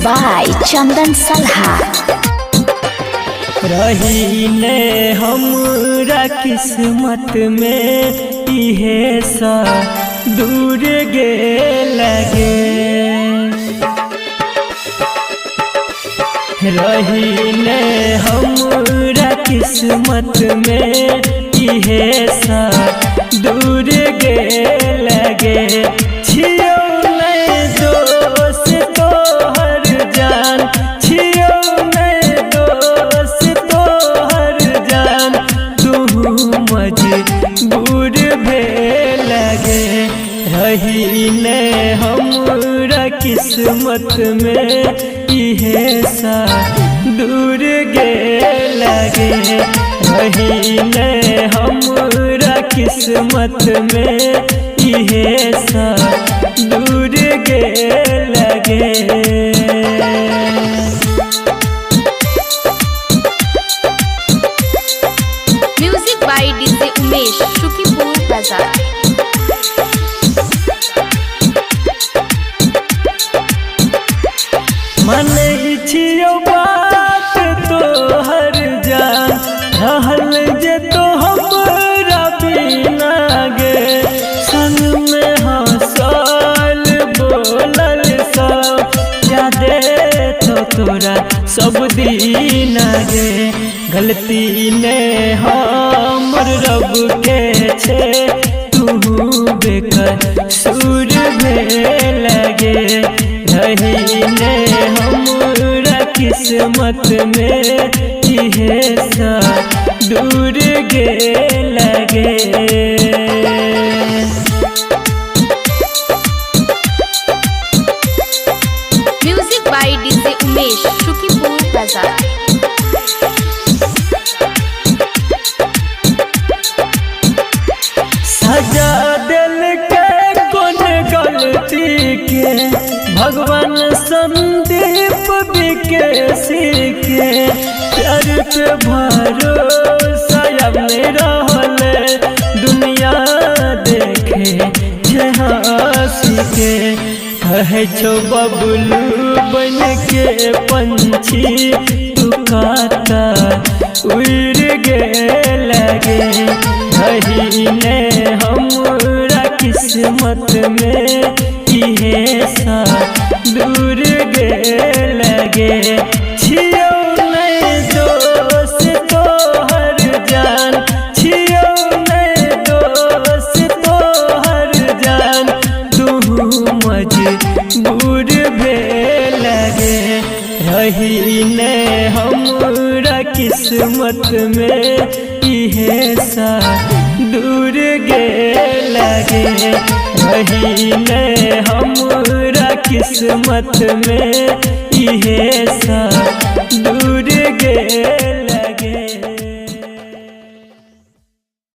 by Chandan Salha। रहीने हमरा किस्मत में इहे सा दूर गे लगे। रहीने हमरा किस्मत में इहे सा दूर गे लगे। छियो नहीं दोस्त तोहर जान, छियो नहीं दोस्त तोहर जान, तू मजबूर भे लगे। रहीने हमरा किस्मत में इहे सा दूर गे लगे। रहीने हमरा किस्मत में इहे सा दूर गे लगे। Music by DJ Umesh, Shukipur बाजार। मन छियो बात तोहर जान, रहल जे तो हमरा बिना गे। संग में हंसल बोलल सब यादे तो तोरा सब दिन गे। गलती ने हमर रब के छे, तू बेकसूर भे लगे। रहीने हमरा किस्मत में इहे सा दूर गे लगे। Music by DJ Umesh, Shukipur बाजार। सजा दिल के कौन गलती के, भगवान संदीप विकेसी के। प्यार पे भरोसा अब नहीं रहल, दुनिया देखे हंसी के। कहे छो बबलू बन के पंछी, तू काता उड़ गे लगे। रहीने हमरा किस्मत में इहे सा दूर गे लगे। छियो नहीं दोस्त तोहर जान, छियो नहीं दोस्त तोहर जान, तू मजबूर भे लगे। रहीने हमरा किस्मत में इहे सा दूर गे लगे। रहीने हमरा किस्मत में इहे सा दूर गे लगे।